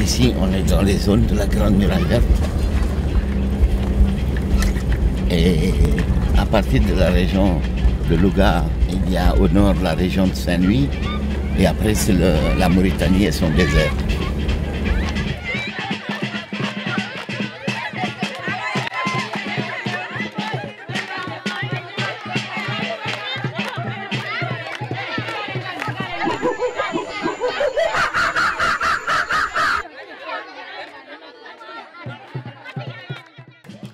Ici, on est dans les zones de la Grande Muraille Verte. Et à partir de la région de Louga, il y a au nord la région de Saint-Louis. Et après, c'est la Mauritanie et son désert.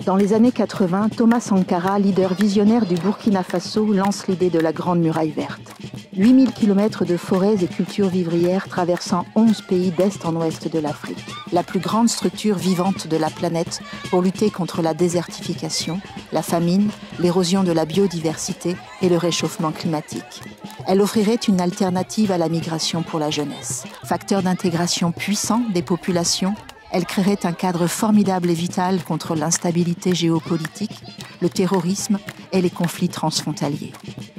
Dans les années 80, Thomas Sankara, leader visionnaire du Burkina Faso, lance l'idée de la Grande Muraille Verte. 8000 km de forêts et cultures vivrières traversant 11 pays d'est en ouest de l'Afrique. La plus grande structure vivante de la planète pour lutter contre la désertification, la famine, l'érosion de la biodiversité et le réchauffement climatique. Elle offrirait une alternative à la migration pour la jeunesse. Facteur d'intégration puissant des populations, elle créerait un cadre formidable et vital contre l'instabilité géopolitique, le terrorisme et les conflits transfrontaliers.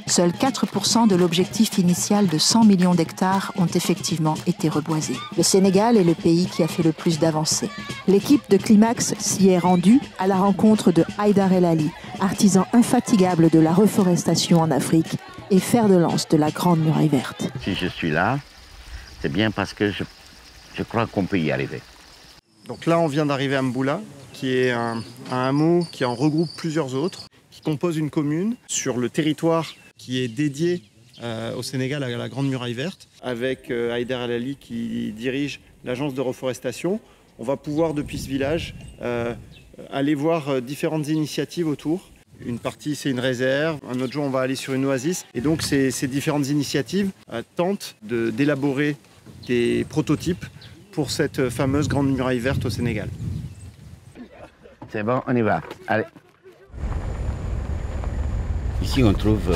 Seuls 4% de l'objectif initial de 100 millions d'hectares ont effectivement été reboisés. Le Sénégal est le pays qui a fait le plus d'avancées. L'équipe de Climax s'y est rendue à la rencontre de Haïdar El Ali, artisan infatigable de la reforestation en Afrique et fer de lance de la Grande Muraille Verte. Si je suis là, c'est bien parce que je crois qu'on peut y arriver. Donc là, on vient d'arriver à Mboula, qui est un hameau qui en regroupe plusieurs autres, qui compose une commune sur le territoire qui est dédié au Sénégal à la Grande Muraille Verte, avec Haïdar El Ali qui dirige l'agence de reforestation. On va pouvoir, depuis ce village, aller voir différentes initiatives autour. Une partie, c'est une réserve. Un autre jour, on va aller sur une oasis. Et donc, ces différentes initiatives tentent d'élaborer des prototypes pour cette fameuse Grande Muraille Verte au Sénégal. C'est bon, on y va. Allez. Ici, on trouve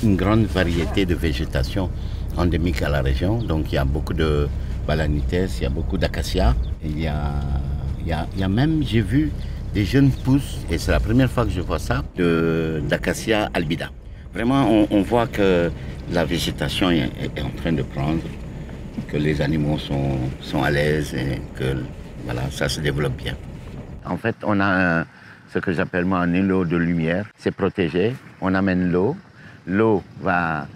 une grande variété de végétation endémique à la région. Donc, il y a beaucoup de balanites, il y a beaucoup d'acacias. Il y a même, j'ai vu des jeunes pousses, et c'est la première fois que je vois ça, d'acacia albida. Vraiment, on voit que la végétation est en train de prendre, que les animaux sont à l'aise et que voilà, ça se développe bien. En fait, on a ce que j'appelle moi un îlot de lumière. C'est protégé, on amène l'eau. L'eau va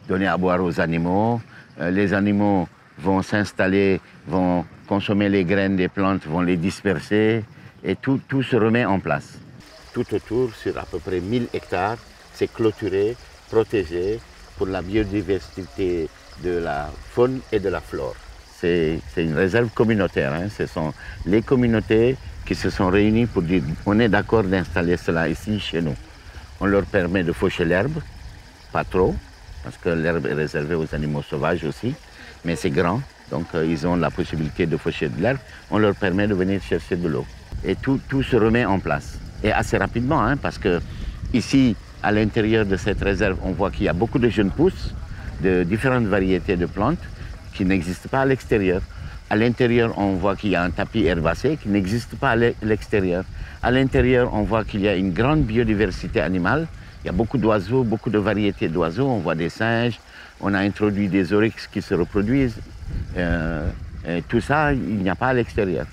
donner à boire aux animaux. Les animaux vont s'installer, vont consommer les graines des plantes, vont les disperser et tout se remet en place. Tout autour, sur à peu près 1000 hectares, c'est clôturé, protégé pour la biodiversité de la faune et de la flore. C'est une réserve communautaire. Hein. Ce sont les communautés qui se sont réunies pour dire on est d'accord d'installer cela ici chez nous. On leur permet de faucher l'herbe, pas trop, parce que l'herbe est réservée aux animaux sauvages aussi, mais c'est grand, donc ils ont la possibilité de faucher de l'herbe. On leur permet de venir chercher de l'eau. Et tout se remet en place. Et assez rapidement, hein, parce que ici, à l'intérieur de cette réserve, on voit qu'il y a beaucoup de jeunes pousses, de différentes variétés de plantes qui n'existent pas à l'extérieur. À l'intérieur, on voit qu'il y a un tapis herbacé qui n'existe pas à l'extérieur. À l'intérieur, on voit qu'il y a une grande biodiversité animale. Il y a beaucoup d'oiseaux, beaucoup de variétés d'oiseaux. On voit des singes, on a introduit des oryx qui se reproduisent. Et tout ça, il n'y a pas à l'extérieur.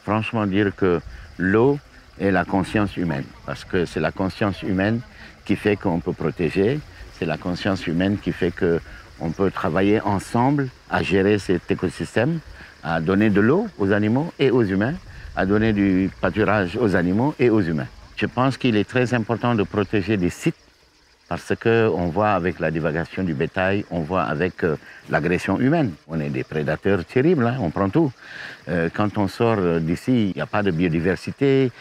Franchement, dire que l'eau est la conscience humaine, parce que c'est la conscience humaine qui fait qu'on peut protéger, c'est la conscience humaine qui fait qu'on peut travailler ensemble à gérer cet écosystème, à donner de l'eau aux animaux et aux humains, à donner du pâturage aux animaux et aux humains. Je pense qu'il est très important de protéger des sites parce qu'on voit avec la divagation du bétail, on voit avec l'agression humaine. On est des prédateurs terribles, hein, on prend tout. Quand on sort d'ici, il n'y a pas de biodiversité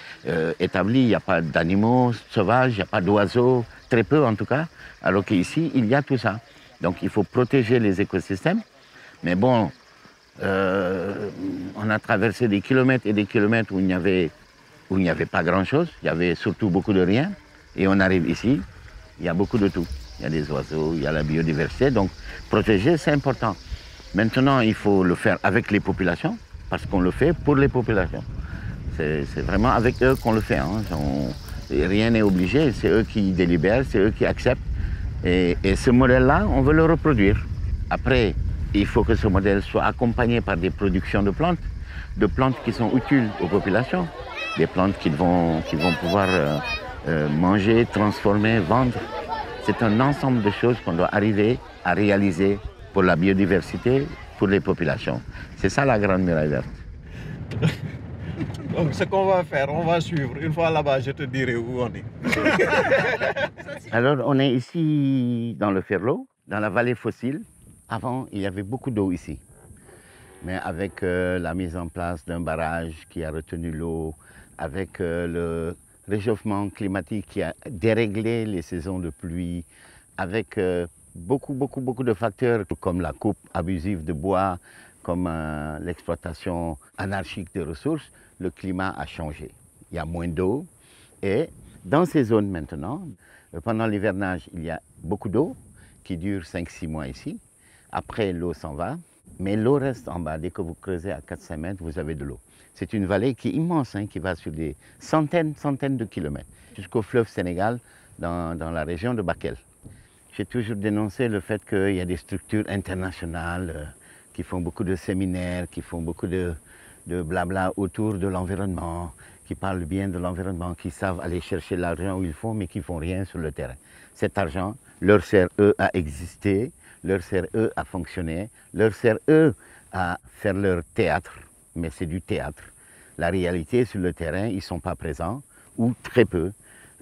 établie, il n'y a pas d'animaux sauvages, il n'y a pas d'oiseaux, très peu en tout cas, alors qu'ici, il y a tout ça. Donc il faut protéger les écosystèmes. Mais bon, on a traversé des kilomètres et des kilomètres où il n'y avait pas grand-chose, il y avait surtout beaucoup de rien. Et on arrive ici, il y a beaucoup de tout. Il y a des oiseaux, il y a la biodiversité. Donc protéger, c'est important. Maintenant, il faut le faire avec les populations, parce qu'on le fait pour les populations. C'est vraiment avec eux qu'on le fait. Hein. Rien n'est obligé, c'est eux qui délibèrent, c'est eux qui acceptent. Et ce modèle-là, on veut le reproduire. Après, Il faut que ce modèle soit accompagné par des productions de plantes qui sont utiles aux populations, des plantes qu'ils vont pouvoir manger, transformer, vendre. C'est un ensemble de choses qu'on doit arriver à réaliser pour la biodiversité, pour les populations. C'est ça la Grande Muraille Verte. Donc ce qu'on va faire, on va suivre. Une fois là-bas, je te dirai où on est. Alors on est ici dans le Ferlo, dans la vallée fossile. Avant, il y avait beaucoup d'eau ici. Mais avec la mise en place d'un barrage qui a retenu l'eau, avec le réchauffement climatique qui a déréglé les saisons de pluie, avec beaucoup de facteurs comme la coupe abusive de bois, comme l'exploitation anarchique des ressources, le climat a changé. Il y a moins d'eau et dans ces zones maintenant, pendant l'hivernage, il y a beaucoup d'eau qui dure 5-6 mois ici. Après, l'eau s'en va, mais l'eau reste en bas. Dès que vous creusez à 4-5 mètres, vous avez de l'eau. C'est une vallée qui est immense, qui va sur des centaines de kilomètres, jusqu'au fleuve Sénégal, dans la région de Bakel. J'ai toujours dénoncé le fait qu'il y a des structures internationales qui font beaucoup de séminaires, qui font beaucoup de blabla autour de l'environnement, qui parlent bien de l'environnement, qui savent aller chercher l'argent où il faut, mais qui ne font rien sur le terrain. Cet argent leur sert, eux, à exister, leur sert, eux, à fonctionner, leur sert, eux, à faire leur théâtre, mais c'est du théâtre. La réalité, sur le terrain, ils ne sont pas présents, ou très peu.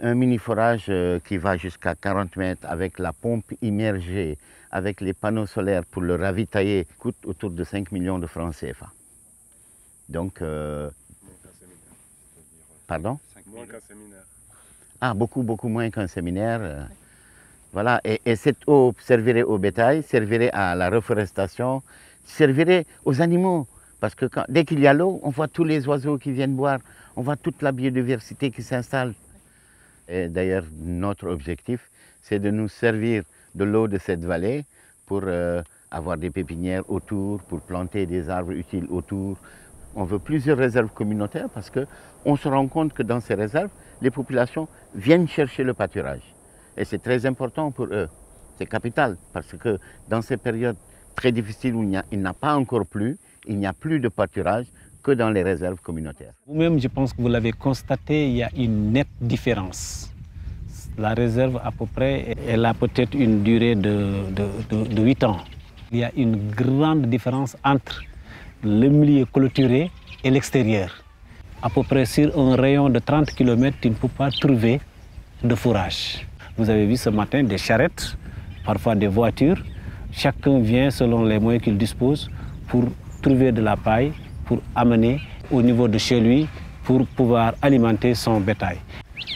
Un mini-forage qui va jusqu'à 40 mètres avec la pompe immergée, avec les panneaux solaires pour le ravitailler, coûte autour de 5 millions de francs CFA. Donc, pardon? Moins qu'un séminaire. Ah, beaucoup moins qu'un séminaire. Voilà, et cette eau servirait au bétail, servirait à la reforestation, servirait aux animaux. Parce que dès qu'il y a l'eau, on voit tous les oiseaux qui viennent boire, on voit toute la biodiversité qui s'installe. Et d'ailleurs, notre objectif, c'est de nous servir de l'eau de cette vallée pour avoir des pépinières autour, pour planter des arbres utiles autour. On veut plusieurs réserves communautaires parce qu'on se rend compte que dans ces réserves, les populations viennent chercher le pâturage. Et c'est très important pour eux. C'est capital parce que dans ces périodes très difficiles où il n'a pas encore plu, il n'y a plus de pâturage que dans les réserves communautaires. Vous-même, je pense que vous l'avez constaté, il y a une nette différence. La réserve, à peu près, elle a peut-être une durée de 8 ans. Il y a une grande différence entre le milieu clôturé et l'extérieur. À peu près sur un rayon de 30 km, tu ne peux pas trouver de fourrage. Vous avez vu ce matin des charrettes, parfois des voitures. Chacun vient selon les moyens qu'il dispose pour trouver de la paille, pour amener au niveau de chez lui, pour pouvoir alimenter son bétail.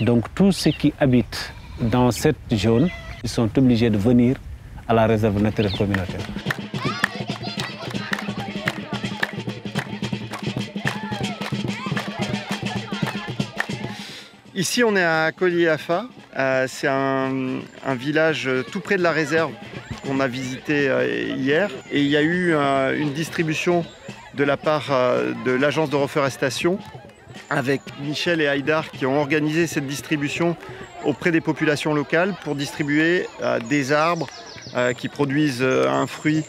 Donc tous ceux qui habitent dans cette zone, ils sont obligés de venir à la réserve naturelle communautaire. Ici, on est à Koliafa. C'est un village tout près de la réserve qu'on a visité hier. Et il y a eu une distribution de la part de l'agence de reforestation avec Michel et Haïdar qui ont organisé cette distribution auprès des populations locales pour distribuer des arbres qui produisent un fruit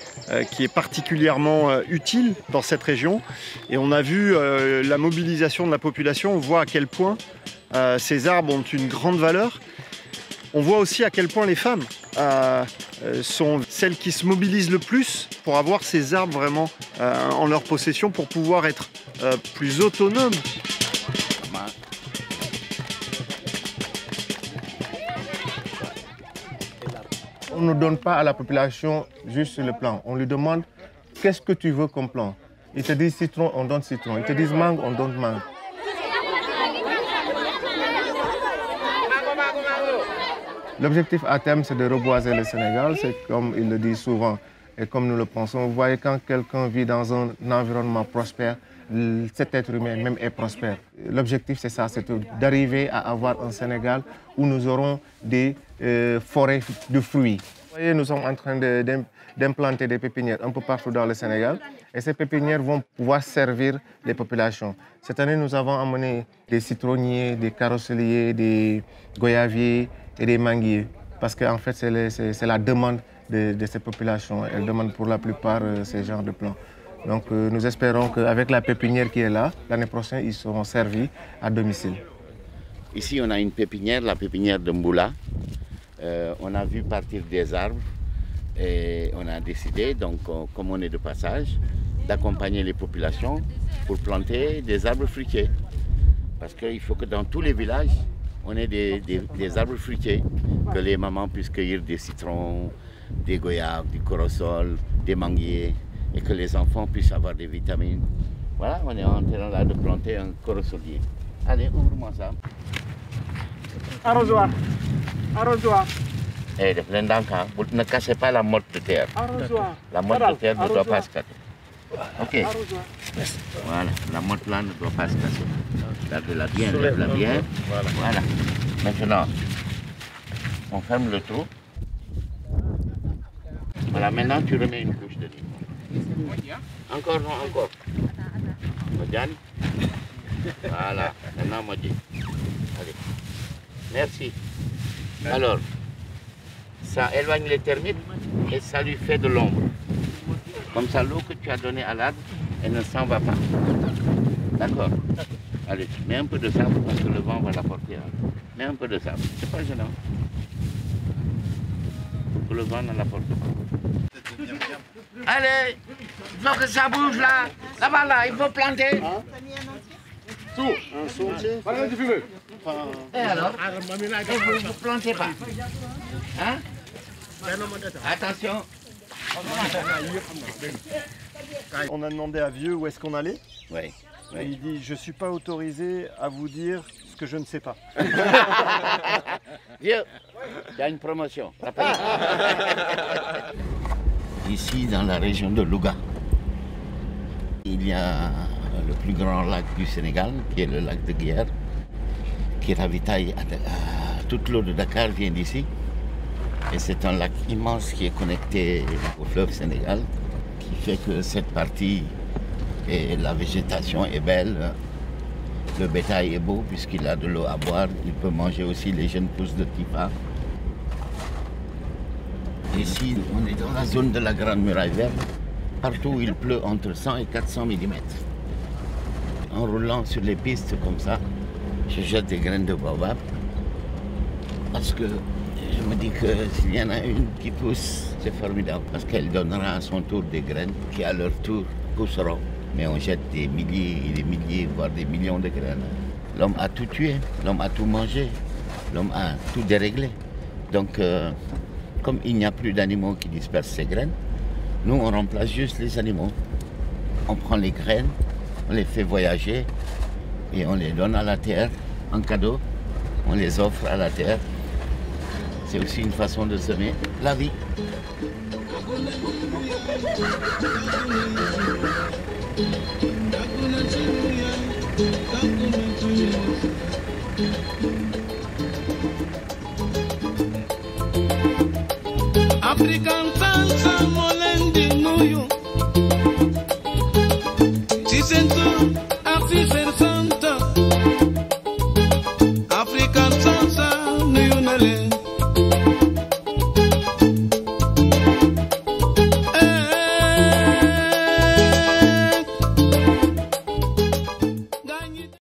qui est particulièrement utile dans cette région. Et on a vu la mobilisation de la population, on voit à quel point ces arbres ont une grande valeur. On voit aussi à quel point les femmes sont celles qui se mobilisent le plus pour avoir ces arbres vraiment en leur possession pour pouvoir être plus autonomes. On ne donne pas à la population juste le plan. On lui demande qu'est-ce que tu veux comme plan. Ils te disent citron, on donne citron. Ils te disent mangue, on donne mangue. L'objectif à terme, c'est de reboiser le Sénégal. C'est comme ils le disent souvent et comme nous le pensons. Vous voyez, quand quelqu'un vit dans un environnement prospère, cet être humain même est prospère. L'objectif, c'est ça, c'est d'arriver à avoir un Sénégal où nous aurons des forêts de fruits. Vous voyez, nous sommes en train d'implanter des pépinières un peu partout dans le Sénégal. Et ces pépinières vont pouvoir servir les populations. Cette année, nous avons amené des citronniers, des carosseliers, des goyaviers et des manguiers. Parce qu'en fait, c'est la demande de ces populations. Elles demandent pour la plupart ces genres de plants. Donc nous espérons qu'avec la pépinière qui est là, l'année prochaine, ils seront servis à domicile. Ici, on a une pépinière, la pépinière de Mboula. On a vu partir des arbres et on a décidé, donc, comme on est de passage, d'accompagner les populations pour planter des arbres fruitiers. Parce qu'il faut que dans tous les villages, on ait des arbres fruitiers, que les mamans puissent cueillir des citrons, des goyaves, du corosol, des manguiers, et que les enfants puissent avoir des vitamines. Voilà, on est en train là de planter un corosolier. Allez, ouvre-moi ça. Arrosoir. Arrosoir. Eh, ne cassez pas la motte de terre. Arrosoir. La motte de terre ne doit pas se casser. Ok. Voilà, la motte là ne doit pas se casser. Lève-la bien, lève-la bien. Voilà. Maintenant, on ferme le trou. Voilà, maintenant tu remets une couche de limon. Encore, non, encore. Modiane. Voilà, maintenant Modi. Allez. Merci. Alors, ça éloigne les termites et ça lui fait de l'ombre. Comme ça, l'eau que tu as donnée à l'arbre, elle ne s'en va pas. D'accord. Allez, tu mets un peu de sable parce que le vent va la porter. Hein. Mets un peu de sable, c'est pas gênant. Pour que le vent ne la porte pas. Allez, il faut que ça bouge là. Là-bas, là, il faut planter. Un sautier. Et alors, vous ne plantez pas. Hein? Attention. On a demandé à Vieux où est-ce qu'on allait. Oui. Et il dit, je ne suis pas autorisé à vous dire ce que je ne sais pas. Vieux, il y a une promotion. Ici, dans la région de Louga, il y a le plus grand lac du Sénégal, qui est le lac de Guiers, qui ravitaille toute l'eau de Dakar vient d'ici. Et c'est un lac immense qui est connecté au fleuve Sénégal, qui fait que cette partie, et la végétation est belle, le bétail est beau puisqu'il a de l'eau à boire, il peut manger aussi les jeunes pousses de Tifa. Ici, on est dans la zone de la Grande Muraille Verte, partout il pleut entre 100 et 400 mm. En roulant sur les pistes comme ça, je jette des graines de baobab parce que je me dis que s'il y en a une qui pousse, c'est formidable parce qu'elle donnera à son tour des graines qui à leur tour pousseront. Mais on jette des milliers, voire des millions de graines. L'homme a tout tué, l'homme a tout mangé, l'homme a tout déréglé. Donc, comme il n'y a plus d'animaux qui dispersent ces graines, nous on remplace juste les animaux. On prend les graines, on les fait voyager et on les donne à la terre en cadeau. On les offre à la terre. C'est aussi une façon de semer la vie. African